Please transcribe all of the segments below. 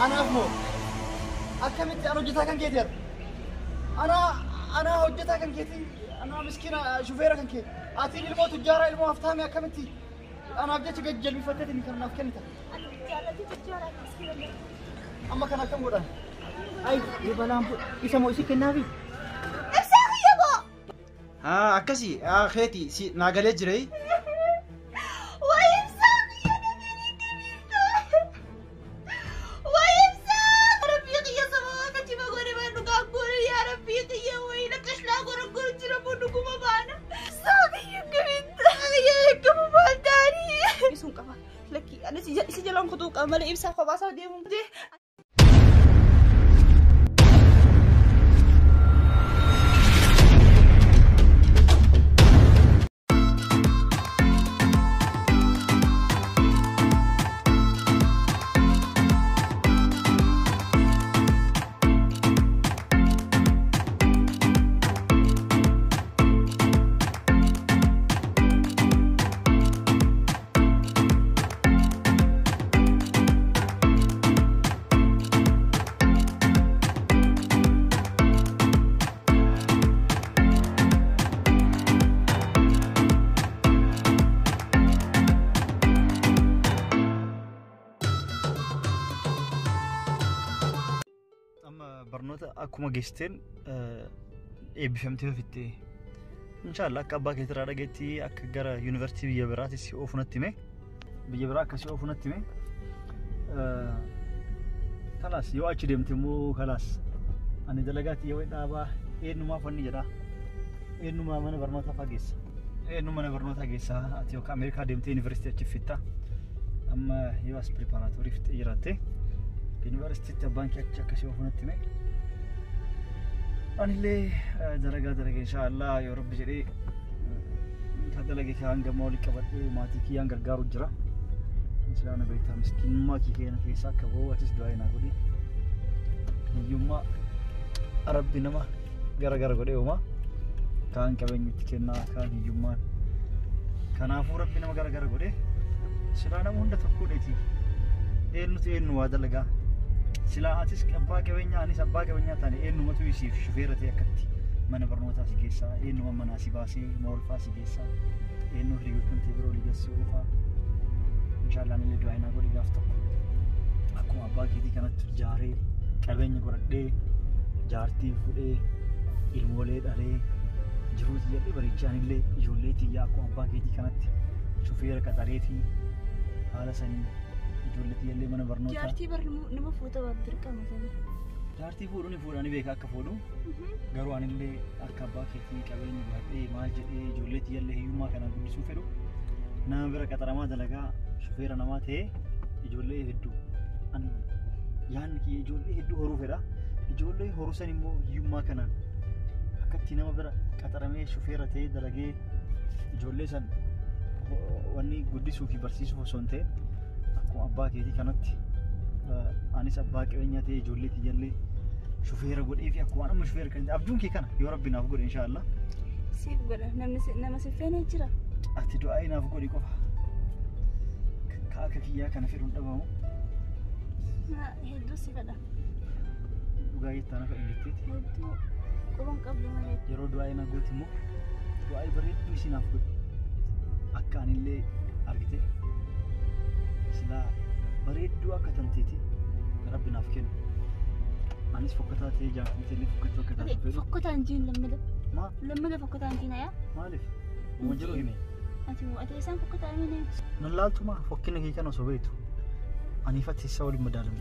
أنا أفهم أكملت أنا جيتها كان كتير أنا هجتها كان كتير أنا مسكينة شوفيرة كان كتير أعطيني الموت الجارة المو أفتهمي أكملتي أنا بديت أجل بفتتني كان نافكنتها تجارة مسكينة أما كان كم قرآن أي يبقى لام يسمو يسيك النبي إبساخي يبا أكسي خيتي سي ناقل جري ويبساخي يا نبي كبيرتا ويبساخ رفيقي يا سماك تبا غوري ما نقول يا رفيقي يا ويلك اشلا غور جربو نقوم معنا ساقي يا كبيرتا يا كم بالداري يسون كفا لكي أنا سجلهم خطوك أمال إبساخ فباسا دي ممكن برنوتا أكو مجستين بفهمتها في التي إن شاء الله كأباك ترى رجعتي أكجرا يونيفرسيتي بيجبرات سي أوفنتيمه بيجبرات كسي أوفنتيمه خلاص يو أشدم تمو خلاص أنا دلقاتي يوي دابا إنه ما فني جدا إنه ما من برنوتا فاجس إنه من برنوتا جيسا أتيو كأمريكا دمتي يونيفرسيتي تفيتا أما يو أس بريباراتوري في إيراتي يونيفرسيتي تبانك كسي أوفنتيمه أنا اللي درجة إن شاء الله يا رب جري هذا لقي كان جمالي كبر ما تيجي أنقر جارو جرا إن شاء الله بيتها مسكين ما كي أنا في ساك هو أتس دعائنا قولي يوم ربنا ما جرا قولي وما كان كبين يتكلنا كان يوم كان أفو ربنا ما جرا قولي سلامة موندا تقولي إنه هذا لقى سلا أتيس أبغى كبينيا أني سبغى كبينيا تاني إنه ما توي سيف شوفيرة تيكتي من برنوتا سجيسا إنه ما مناسباسي مولفا سجيسا إنه ريوتن تبرو لجسوفا إن شاء الله نلي دعينا قولي لافتك أكو أبغى كذي كانت جاري كبينيا قردي جارتي فودي المولد عليه جروز يلي بريجان اللي يوليتي يا أكو أبغى كذي كانت شوفيرة كتاريتي هذا سنين جولتي يلي من برنوتا جارتي نما فوتا وابدركا مثلا جارتي فوروني فوراني بيكا كفورو غروان اللي أكبا كتي كبيني بحدي ماجي جولتي يلي هي ما كان بدي شوفيرو نامبر كترما دلقا شوفير أنا ما تي جولي هدو أن يعني كي جولي هدو هروفيرا جولي هروساني مو يوم كان أكتي نامبر كترما شوفير تي دلقي جولي سن واني بدي شوفي برسيسو سونتي أكو أباك يدي كانت أنا سباك ويني تي جولتي يلي شوفير أقول إيه في أكو أنا مش شوفير كنت أبدون كي كنا يا ربي نافقول إن شاء الله سيف قوله نمس فين هجرة أتدو أي نافقول يكوف كأك كيا كان في رون دبامو ما هدو سيفدا وجاي تانا في إنجلتيت هدو كلهم قبل ما يرو دو أي نقول تمو دو أي بريد دوسي نافقول أكان اللي أرجته سلا بريد دو أكتنتيتي ربي نافكين أنيس فكرتها تيجي مثلي فكرتها فكرتها نجين ما فكرتها نجين يا مالف ومجرو هني أنت إنسان فكرتها منين نلالتو ما فكينا كي كانوا سويتو أني فتي سوالي مدارم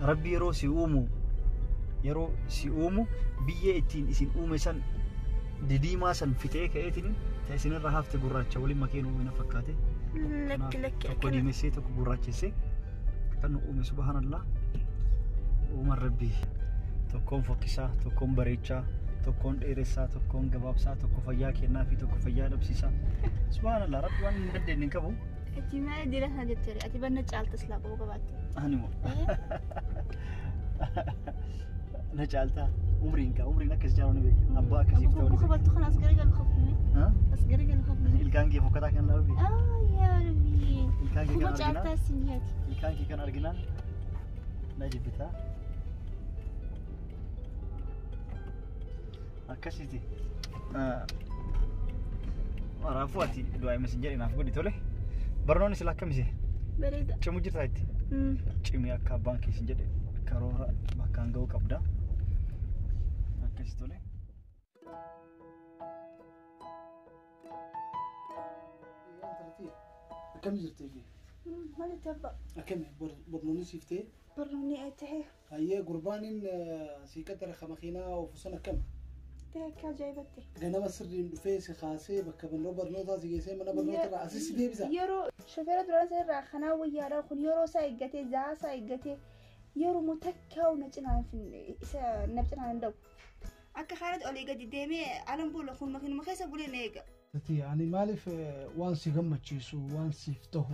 ربي يرو سي أومو بيه إتين إسين أومي سن ديدي ما سن فتيك إتين تحسين الرهافة قراتش ولي ما كانوا وين فكاته لك أكوني مسيت أكو قراتش كانوا أومي سبحان الله ومن ربي تكون فكسا تكون بريتشا تكون إيرسا تكون جبابسا تكون فياك النافي تكون فيا لبسيسا سبحان الله رب وان ندين نكبو أتي ما أدري لها جتري أتي بنجعل تسلاق وقباتي أنا نجعلتها عمري كيس جاروني بيك أبا كسيف توني خبرت خلاص أصغري قال خفني ها أصغري قال خفني الكانجي فكرة كان لابي يا ربي الكان كي كم كان جعلتها أرجنال سنياتي الكان كي كان أرجنال نجيب بتاع أكشتي رافواتي دواء مسنجر نافقو دي تولي برنوني سلا كم سي بريدة كم جرت هايتي كمي أكا بانكي سنجر كارورا بكانغو كبدا أكشتي تولي كم جرتي فيه؟ ما نتبع كم برنوني سيفتي؟ برنوني أتحي هي قربان سيكتر خمخينا وفصنا كم؟ تهكا جايبتي أنا ما سرين دفيس خاصي بكبر لو برنوتا زي ما أنا برنوتا رأسي سيدي بزا يرو شوفيرة دران سير راخنا ويارا خون يرو سايقتي زا سايقتي يرو متكا ونجنا في نبتنا عندو أكا خالد أولي قد ديمي علم بولا خون مخين مخيسة بولي نيقا يعني مالف وان سيغم تشيسو وان سيفتهو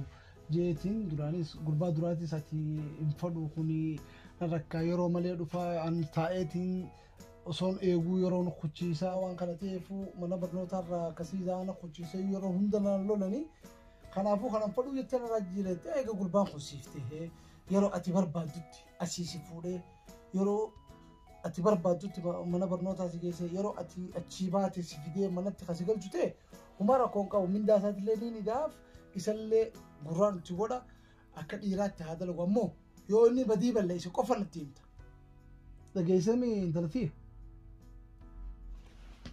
جيتين درانيس قربا دراتي ساتي انفدو خوني نركا يرو مالي دفا عن تايتين وصون ايغو يرو نخوشيسا وان كانتيفو منا برنوتا را كسيزا نخوشيسا يرو هندنا لولاني خنافو خنفدو يتنا راجيرت ايغا قربان خسيفته يرو اتي بربادوتي اسيسي فودي يرو ati barbaaddutti mana barnootaa si geesse yeroo ati achi baate si fidee manatti kasi galchu ta'e humara koon qabu mindaa isaatiillee ni nidaaf isallee gurraan itti godha akka dhiiraatti haa dalagu ammoo yoo inni badii balleesse qofa natti himta. Dhageessamii intalatti?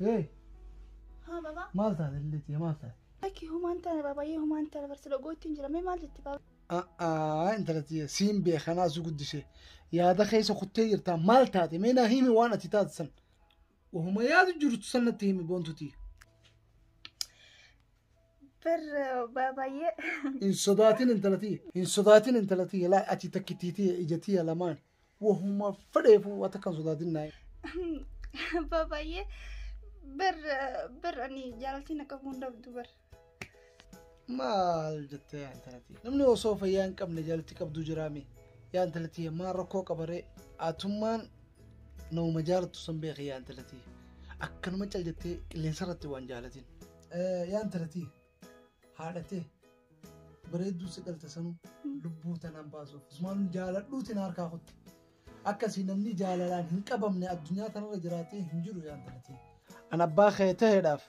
ها بابا maal taate illeetti maal taate? أكي همان تانا بابا يه همان تانا برسل قوتين جرا مي مال جتي بابا intalatti siin beekanaa su guddise yaada keessa kuttee jirtaa maal taate meenaa himi waan ati taate san wahuma yaadu jirtu sanatti himi boontuti بر بابا يه hin sodaatin intalatti laa ati takkitiitii ijatiya lamaan wahuma fadheefu wata kan sodaatin naay بابا يه بر أني جالتي نكبون دب بر maal jettee yaa intalatti namni osoo fayyaa hin qabne jaalatti qabdu jiraami yaa intalatti maan rakkoo qabaree atummaan nama jaalattu san beeka yaa intalatti akkanuma cal jettee qilleensa irratti waan jaalatin yaa intalatti haadhatee bareedduu si galte sanuu lubbuu tanaan baasuuf isumaan jaaladhuutiin harkaa kutti akkasii namni jaalalaan hin qabamne addunyaa tanarra jiraatee hin jiru yaa intalatti an abbaa kee ta'eedhaaf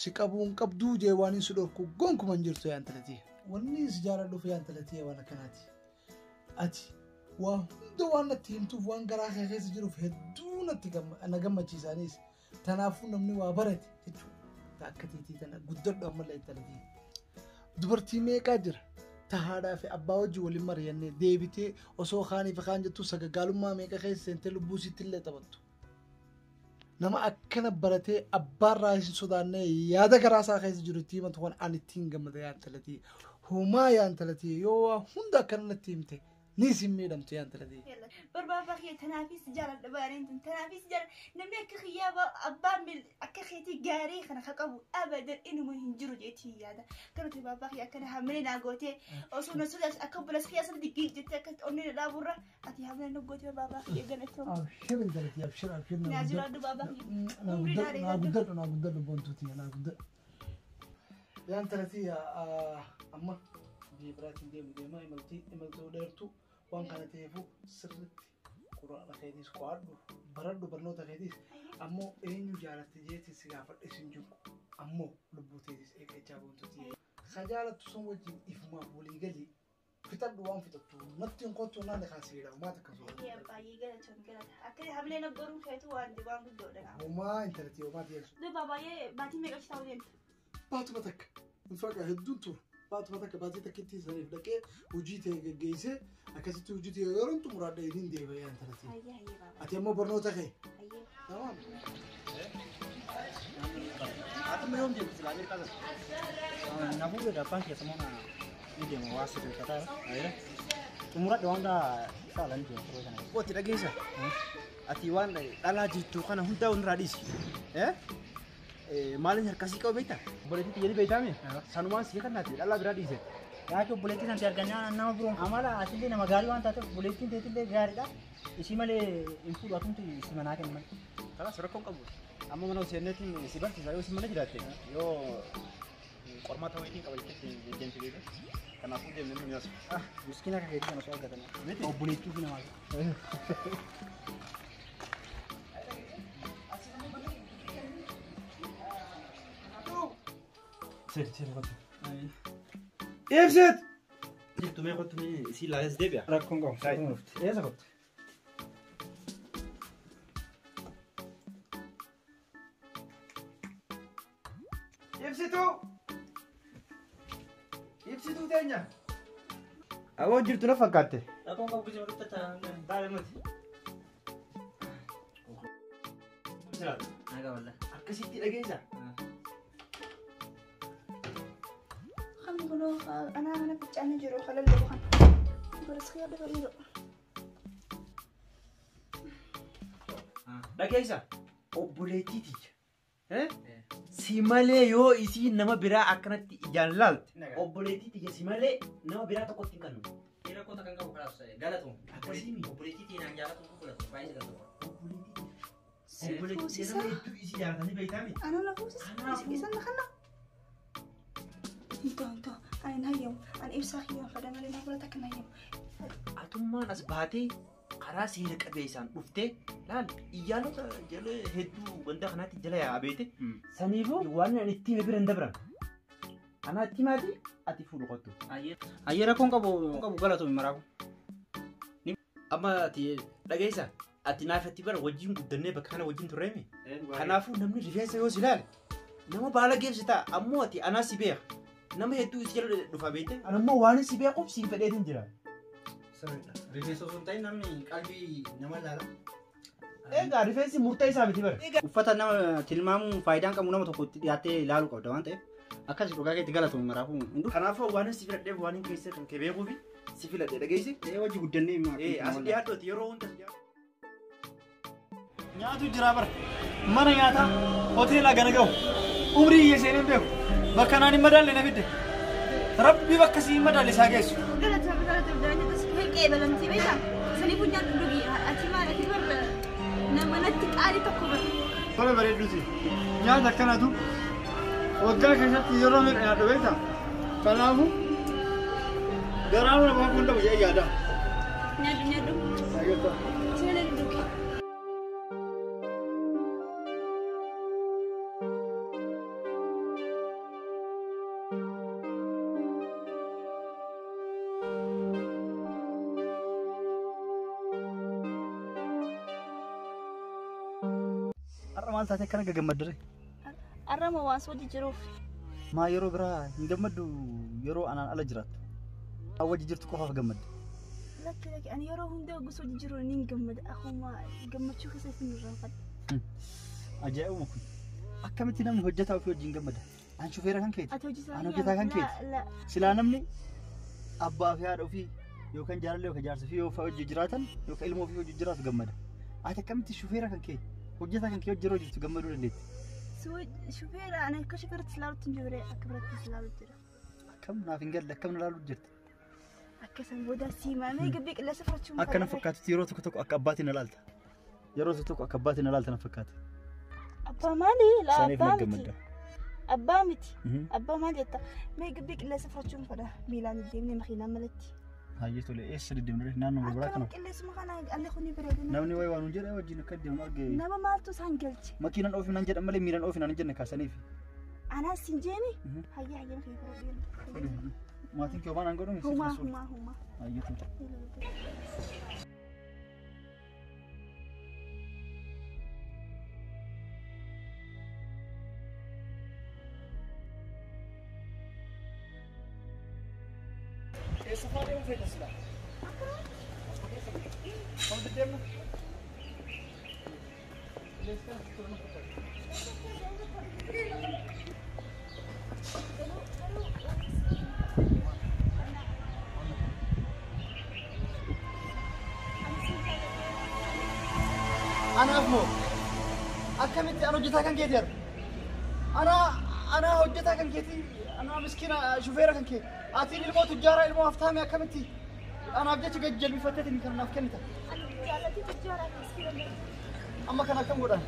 si qabuun qabduu jee waan hin si dhorku gonkuman jirtu yaa intalatti wanni si jaaladhuuf yaa intalatti waan akkanaati ati waa hunda waan natti himtuuf waan garaa kee keessa jiruuf hedduu natti na gammachiisaanis tanaafuu namni waa barate jechuudha akka tiitii tana guddadhu ammallee intalatti dubartii meeqaa jira tahaadhaa fi abbaa wajjin waliin mari'annee deebitee osoo kaanii fi kaan jettu sagagaalummaa meeqa keessa seentee lubbuu sittillee taphattu nama akkana baratee abbaarraa hin sodaanne yaada garaasaa keessa jiru itti himatu waan ani ittiin gammada yaa intalatti humaa yaa intalatti yoo hunda akkana natti himte ni isin miidhamtu yaa intalatti بر بابا خي تنافيس جال الدبارين تنافيس جال نمي أكخيابا أبان أكخيتي جاري خنا خكابو أبدا إنه ما هنجرو جيتي هذا كانت بابا خي أكنا هملين أقوتي أصلا نسولش أكبر أسخيا سنتي جيت جتك أني لا برا أتي هملين نقوتي بابا خي جنتهم أبشر intalatti أبشر نازل عند بابا خي أنا قدر بونتوتي أنا قدر yaa intalatti amma biyya biraatiin deemu deemaa imaltuu dheertuu waan kana ta'eefu sirriitti quraana keetiis qo'adhu baradhu barnoota keetiis ammoo eenyu jaalatte jeetis si gaafadhe sin jiru ammoo lubbuu teetis eeggachaa boontuti ka jaalattu sun wajjin ifumaaf walii galii fixadhu waan fixattu natti hin kottu naanne kaasiidha maata akka يا باي جلتهم جلت أكيد هملين نقولون خيتو وعندي بانك الدولة homaa intalatti homaa teessu ده بابا يه باتي ميقاش تاودين baatuma takka hin faqa hedduun tura baatuma takka baatii takkitti saniif dhaqee hojii ta'e geggeessee akkasitti hojii ta'e yeroo xumuraadha idin deebi'a yaa intalatti هيا هيا بابا ati ammoo barnoota kee هيا tamam Atau belum dia selalu kan? Nabu dia dapat ya semua ini dia mau wasit kata, ayo. Umurat doang dah salah ni terus kan. Oh tidak kisah. Atiwan dalah jitu kan hunta tradisi, malin kasih kau beta. Boleh itu jadi beta ni. Sanuan sih kan nanti dalah tradisi. Ya tu boleh nanti harganya nama burung. Amala asli nama gari wan tata boleh itu gari dah. Isi malah info waktu tu isi mana kan man. Kalau surat kau kabur. Amma mana usia ni si berarti saya usia mana jadi? Yo qormaata wayitiin qabattee ejjente beeku. Kanaafuu deemnee nu yaasa. Miskiina kan keetii kana osoo argatanii. Obboleettii fi namaa. Seeti kottu. Ibsit! Jirtu mee kottu mee isii laalas deebi'a. Rakkoon qabu. Eessa kottu? Ibsituu! Ibsituu teenya! Awoo jirtu na fakkaatte. Rakkoon qabu gisa walitti taa'an baala miti. Nagaa wallah. Akkasitti dhageessa. خلوا أنا كنت أنا جرو خلال اللي بخن بس خيار ده غيره Dhageessa. Obboleettiiti. Si malee yoo isiin nama biraa akkanatti ijaan laalte. Obboleettiiti si malee nama biraa tokkotti hin kennu. Dhiira koota kan qabu kanaaf galatu. Akkasii Obboleettii naan jaalatu kulatu baay'ee galatu. obboleettiiti nama hedduu isii jaalatanii beektaami. أنا لا فوز إذا خلنا انت أنا نهيم أنا إبساخ يوم فدنا لنا ولا تكنيم Atummaan as baatee karaa seera qabeessaan dhuftee laal iyyaalota jala hedduu wanta kanaatti jala yaabeete saniifuu waan ani ittiin bira hin dabran. Anaa itti maati ati fuudhu qottu. Ayyee rakkoon qabu galatu maraaku. Amma ati dhageessa ati naafatti bara wajjin guddannee bakka kana wajjin turreemi. Kanaafuu namni rifeensa yoo si ilaale nama baala geessita ammoo ati anaa si beeka. Nama hedduu si jala dhufa beekte. Anammoo waan si beekuuf siin fedheetiin jira. Rifeensa osoo hin ta'in namni qalbii nama ilaala. Egaa rifeensi murtee isaa miti bara. Uffata nama tilmaamu faayidaan qabu nama tokko dhiyaattee ilaaluu qabda waan ta'eef akkas dhugaa keetti galatu maraafu hin dhufu. Kanaafuu waan si filadheef waan hin keessa kan kee beekuufi si filadhe dhageessi. Wajji guddannee As dhiyaaddooti yeroo hunda nyaatu jira bara mana nyaataa hoteela gana gahu umrii iyya seeneen beeku bakka naan hin madaalle na fidde rabbi bakka si hin madaalle isaa geessu. قلت بدأني بس هيك قبل أنتي بيتا سني بنيا تدوقي أتي ما أتي بر نما نتك عادي تكبر Tola bareedduuti nyaata akkanatu waggaa keessatti yeroo miidha nyaadhu beektaa kanaafuu garaama nama hunda guyyaa yaada. نادو سني ندوقي har'a maal taatee akkana gaggammaddire? أرمى واسودي جروف Maa yeroo biraa hin gammaddu yeroo anaan ala jiraattu. Wajji jirtu qofaaf gammadde. لكن أنا يرى هم ده قصود جرونين جمد أخو ما جمد شو خسيت من الرفض Ajaa'ibuma kun. Akkamitti namni hojjetaa ofii wajjin gammada? An shufeera kan keeti. أتوجي An hojjetaa kan keeti. لا Silaa namni abbaa fi haadha ofii yookaan jaalallee yookaan jaarsa fi yoo hojii jiraatan yookaan ilmoo ofii hojii jiraatu gammada. Ati akkamitti shufeera kan keeti hojjetaa kan kee hojii yeroo jirtu gammaduu dandeetti? سوي شوفير أنا كشفرت سلاوت تنجبري أكبرت سلاوت جرا Akkam naaf hin galle akkam na laaluu jirti. أكسن ودا سيما ما يقبيك إلا سفرت شو Akka na fakkaatutti yeroo tokko tokko akka abbaatiin na laalta. Yeroo tokko tokko akka abbaatiin na laalta na fakkaata. أبا مالي لا Saniif أبا na متي gammadda. أبا متي أبا ما جتا ما يقبيك إلا سفرت شو فدا ميلان الديمني مخينا ملتي Hayyee tole eessa deddeemnee naannoo biraa kana. أكلم إلا سما خنا قال لي خوني بريدنا Namni wayi waan jedhee wajjin akka deemu argee. نما مالتو سانجلتي Makiinaan oofin nan jedhan malee miiraan oofin nan jenne kaasaniif. أنا سنجيني هيا هيا في فرقين Maatiin kee waan aan godhuun هما Hayyee tole. Eessa fa'aa deemu feeta silaa? Kam deddeemna? Anaaf moo akkamitti an hojjetaa kan keeti arga? Ana hojjetaa kan keeti ana miskiina shufeera kan kee atiin ilmoo tujjaaraa ilmoo haftaame akkamitti anaaf jecha gajjalbifatteetiin kan naaf kennita جالتي تجارة مسكينة amma kan akkam godhan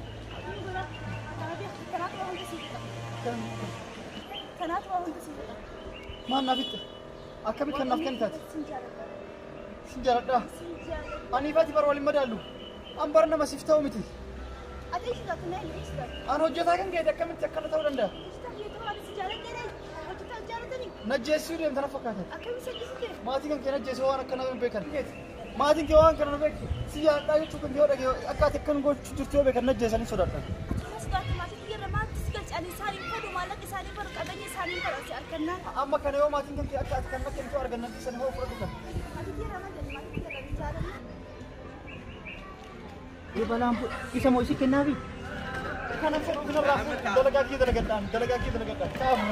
كانت وهم تسيبها ما نافت أكمل كان نافكنتات سنجارة أنا فاتي برا ولي مدالو أمبرنا ما سفتاو متي أتيش ذاك نهي إيش ذاك أنا وجهتها كان قاعد أكمل تكلم تقول ده إيش ذاك يتوه سجارة تاني حطيتها سجارة تاني نجسي لي أنت نفكرت أكمل سجارة ما تيجي كنا نجسي وانا كنا بيكر ما تيجي وانا كنا بيك سيا تاي تشوف كن يورك أكاد كن قول تشوف بيكر نجسي أنا صدقت خلاص ذاك ما تيجي ما تسجل على ساري فرد ومالك ساري فرد أدني ساري فرد أركنا أما كان يوم ما تيجي كي أكاد كنا كن تو أركنا نجسي أنا هو فرد كن ما تيجي ما تيجي رجال Ibalam po, isa mo isi kenabi. كان فرد كنا راح دلقا كي دلقا كام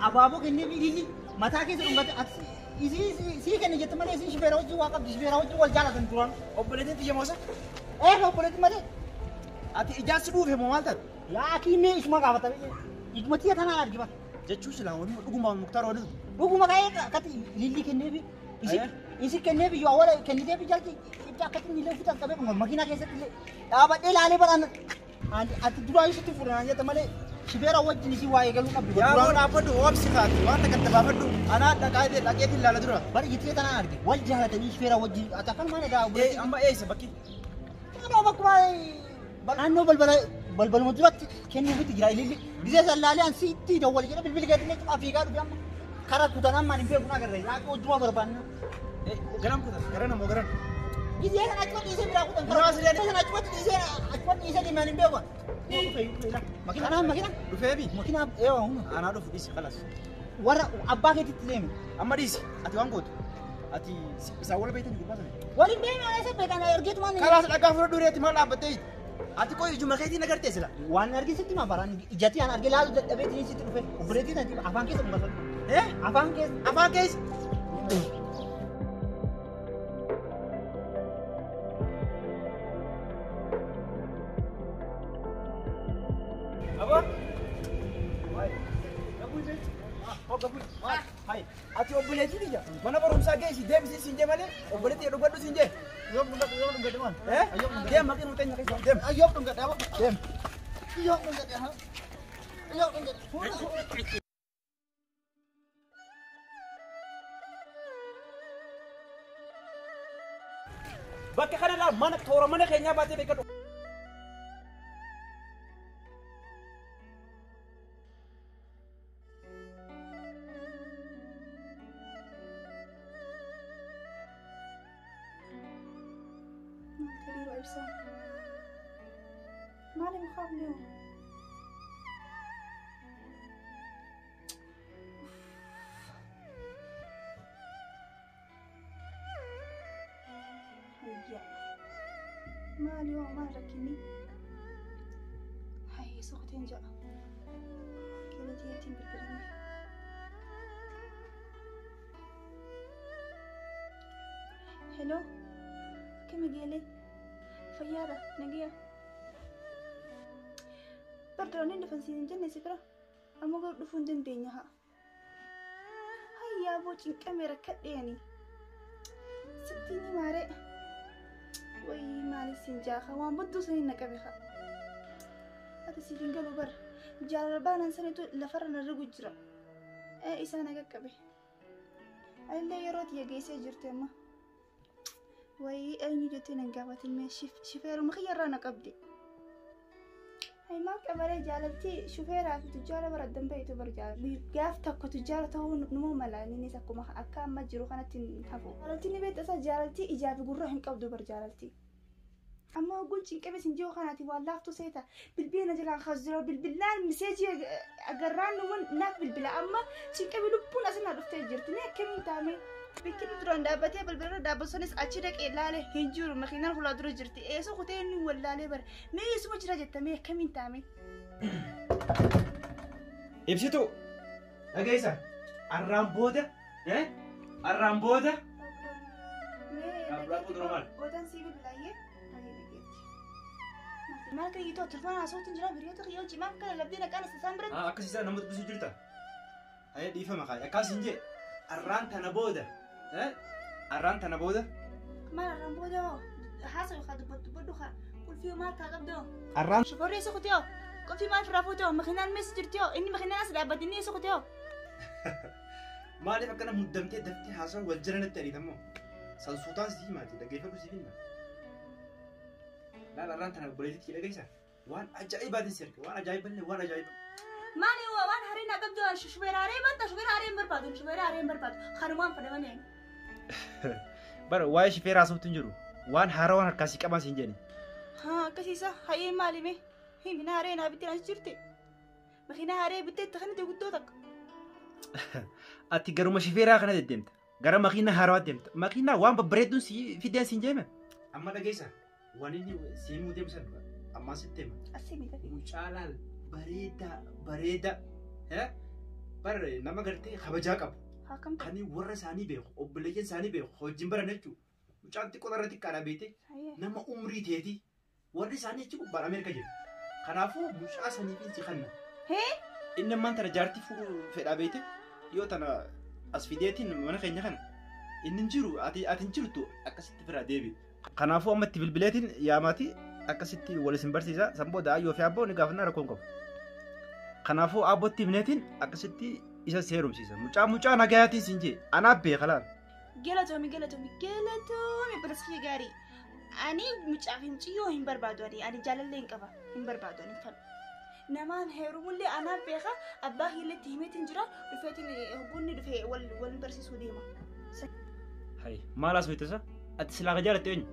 Abu kenabi ini mata kita umbat isi kena jatuh mana isi shibera wajib wakaf shibera wajib wal jalan tenturan. obboleettiin xiyya moosa Obboleetti malee. ati ijaarsi dhuufe moo maal taate Laakiin mee isuma gaafata. Igmatii tanaa argiba. jechuu silaa wanni dhugumaan muktaar waliin Dhuguma ka'ee kati lilli kenneefi. Isi kenneefi yoo awwaala kenniteefi jalti ibsa akkatti miilee fitan qabee kun makiinaa keessatti illee dhaabadhee laalee baraan ati duraa isitti fuudhan jetta malee shibera wajjin isi waa eegaluu qabdu. yaa moo dhaabbadhu oobsi kaati waan takka dabaafadhu anaa dhaqeetiin ilaala dura Bari jittee tanaa arge wal jaalatanii shibera wajjin ati akkana maana daa amma eessa bakki Naannoo bakkuma naannoo balbaluma duratti kennuufitti jira ililli gisee sallaalee an sitti dawwal jedha bilbila gadinee cufaa fiigaa dhufe amma karaa kutan ammaan hin beekun agarre yaaqii wajjuma barbaanna. garam kutan garan ammoo garan Gisee kan achumatti dhiisee biraa kutan karaa gisee kan achumatti dhiisee deemaan hin beeku. Makina dhufeebi makina eewa anaa dhufu dhiisi kalas warra abbaa keetitti deeme. amma dhiisi ati waan gootu ati isaan wal beeytanii gubbaa sana Waliin deeme eessa beekan ergeetumaan. kalas dhaqaa fura dureetti maal dhaabbattee ati qoy ijuma keetiin agartee sila Waan argisitti ma baraan ijatti aan argee laalu dadhabeetiin sitti dhufe obboleettiin ati afaan keessa dhungatan. Afaan keessa. Apa? Hai, ati obboleettii biyya mana barumsaa geessi deemsi siin jee malee obboleettii dhugadhu siin jee. Yoom dhungadhe maan? Deem maqin muteenya keessa deem. Yoom dhungadhe ama? Deem. Yoom dhungadhe ha? Yoom dhungadhe. Bakka kana laal mana toora mana keenyaa baatee beekadhu. كبير وإبسام مالي بخاف اليوم هيا ما اليوم ما ركني هيا سوقتين جاء كانت يتيم بالبرنامج هلو كم قالي فيارة نجية بردروني نفسين جنة سكرة أما قلت دفون دندينها هيا بوتين كاميرا كدياني ستيني ماري وي مالي سنجاخا وان بدو سنين نكبخا هذا سيفين قالوا بر جالبانا سنتو لفرنا الرقو جرا ايه إسانا كبه اللي يروت يجيسي جرتي وي أين جتنا نقابت الماء شفير مخير أنا قبدي هاي ما كبري جالتي شفير في تجارة برا الدم بيتو برجال بيقاف تكو تجارة هو نمو ملاني نسكو ما أكام ما جرو خانة تنحفو جالتي نبيت أسا جالتي إجابي قرهم قبدو برجالتي أما أقول شين كبس نجيو خانتي والله فتو سيتا بالبينا جلان خزرو بالبلان مسيجي أقران نمون ناك بالبلا أما شين كبي لبون أسنا رفتي جرتني كمين تامي bikin duraan dhaabbatee balbala dhaabbachuunis achi dhaqee ilaale hin jiru makiinaan fuula dura jirti eessa kutee inni wallaalee bara mee eessuma jira jettamee akkamiin taame. Ibsitu dhageessa arraan booda arraan booda. Odan sii bilbilaayee maal kan yiitoo tilfoon haasawuutiin jira biriyoota kiyyoo cimaa kana labdii dhaqaan isaan biratti. Akkasiisaa nama dubbisuu jirta. Dhiifama kaa akkas hin jee arraan tana booda. Arraan tana booda ما الرامبو ده حاسة يخاطب بدوخة كل فيه ما تقبل ده الرام شوفوا رئيس أختيو كل فيه ما في رافوتو مخنا المسجد تيو إني مخنا أسرع بدني سختيو ما لي فكنا مدمتي دفتي حاصل وجرنا التاري تمو سلسوطان سي ماتي دقيقة كل سيفينا لا لا رانتنا بوليتي كده جيسا وان عجائب هذه السيرك وان عجائب اللي وان عجائب ماني هو وان هرينا قبل شوفير هاري بنت شوفير هاري مربادو شوفير هاري مربادو خرمان فدمانين بر واي شفير اسو تنجرو وان هاروان كاسي كما سنجني ها كسيسا هاي مالي مي هي من هارينا بتنا جرتي مخينا هاري بتت تخني تقدوتك ati garuma shifeeraa kana deddeemta gara makiina haarawaa deemta makiina waan babbareedduun si fideen siin jeeme amma dhageessa waan inni siimuu deemsan amma sitti hima أسيبي تبي mucaalaan bareeda bar nama gartee kabajaa qabu هاكم kan warra isaanii beeku obboleeyyan isaanii beeku hojiin baran jechuudha mucaan xiqqoo irratti qaadhaa beekte هيا nama umrii teeti warri isaanii jechuun bara Ameerika jiru kanaafuu mucaa saniif si kanna هي inni ammaan tana jaartii fuudhuu fedhaa beekte yoo tana as fideetiin mana keenya kana inni jiru ati hin jirtu akkasitti firaa deebi kanaafuu amma itti bilbileetiin yaamaati akkasitti wal isin barsiisa sanbooda ayyoo fi abboo ni gaafannaa rakkoon qabu kanaafuu abbootti himneetiin akkasitti isa seerumsiisa mucaa nagayaatiin siin jee anaaf beeka laal قلتومي بس هي قاري أني مش عارفين شيء هم بربادوني أنا جال اللي إنكفا هم بربادوني فل نمان هيرو اللي أنا بيخا أباه اللي تهمي تنجرا رفيتني هبوني رفي وال برسي سوديما hay maalaas beektasa ati silaa jaalatte eenyu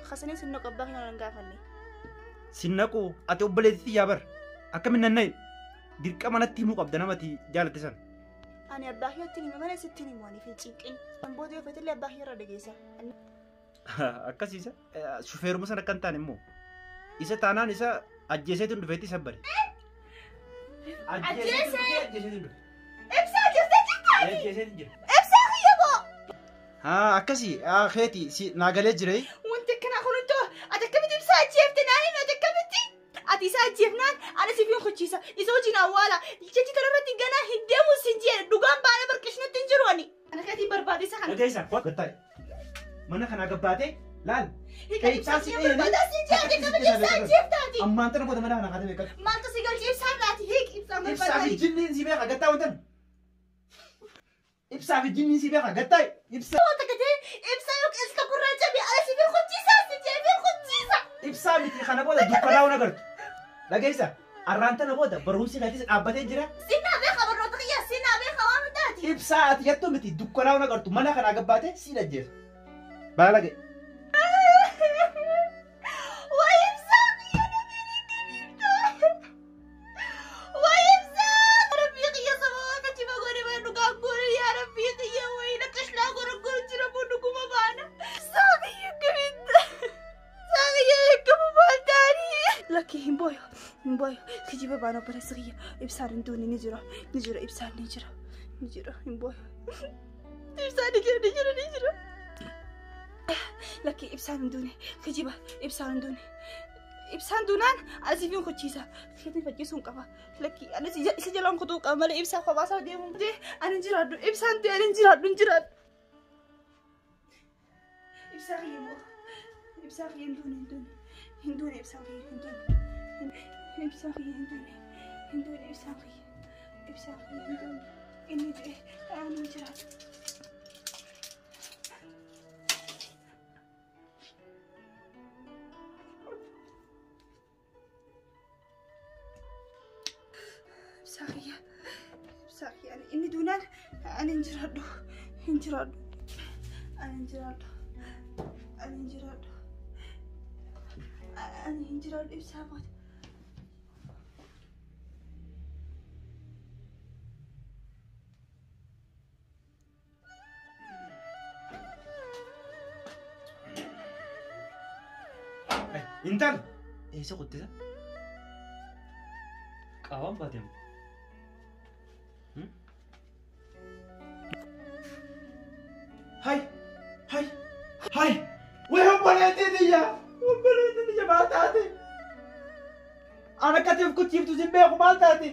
خسني سنوك أباه ينو نقافني sinnaquu ati obboleettii yaa bar akkamiin nanna'e dirqama natti himuu qabda namati jaalatte san أنا أباه يتني ما ستني مواني في تشيكين أنا بودي وفيت اللي أباه يرد جيسا akkasiisa shufeeruma sana kan taane immoo isa taanaan isa ajjeeseetiin dhufeetti isa bare ajjeeseetiin dhufe إبسا جفتي ajjeeseetiin jira إبسا خيبا haa akkasii keeti si naagalee jiree وانت كنا خلنتو أتكمل إبسا جفتي ناني أتكملتي أتيسا جفنان أنا سيفين خدشيسا إزوجنا والا جتي تربتي جنا هديمو سنجير دوغان بانا بركشنا تنجروني أنا كاتي بربادي سخن dhageessa gattaay mana kana gabbaatee laal هيك إبسا سيفين بربادي سنجير أتكمل إبسا جفتاتي ammaan tana booda mana kana kaatee beekat ما أنت سيقال إبسا ناتي هيك إبسا ibsaa fi بربادي jinniin si beeka gattaa wantan ibsaa fi jinniin si beeka gattaay ibsaa وتكتي إبسا يوك إسكا كراجة بي أنا سيفين خدشيسا سيفين خدشيسا ibsaa miti kana booda dukkanaa'uu nagartu dhageessa arraan tana booda barumsi keetis dhaabbatee jira سينا بيخا بروتقيا سينا بيخا وامداتي ibsaa ati jettu miti dukkanaa'uu nagartu mana kana gabbaatee si dhajjeessa baalage ويبسا يا نبي ويبسا ربي يا سماك تبا غوري ما نقا غوري يا ربي يا ويلك اشلا غور غور جربو نكما بانا ساقي يكبيت ساقي يكبو بالتاني لكي همبويو خجيبه بانا برسغيه ابسار ندوني نجرو ابسار نجرو همبويو ابسار نجرو لكي إبسان دوني خجيبة إبسان دونان أزيفين خدشيسا خدني فجيسون كفا لكي أنا سجلهم خطوك أمال إبسان خباسا ديهم بدي أنا نجرادو إبسان دي أنا نجراد إبسان يمو إبسان هندوني إبسان هندوني إني دي أنا نجراد بساقية يعني إني دونان أنا انجرادو إبسامات intal eessa qottisa qaawwan baateemu hay way obboleettii tiyya maal taate ana akkatiif kuchiiftu sin beeku maal taate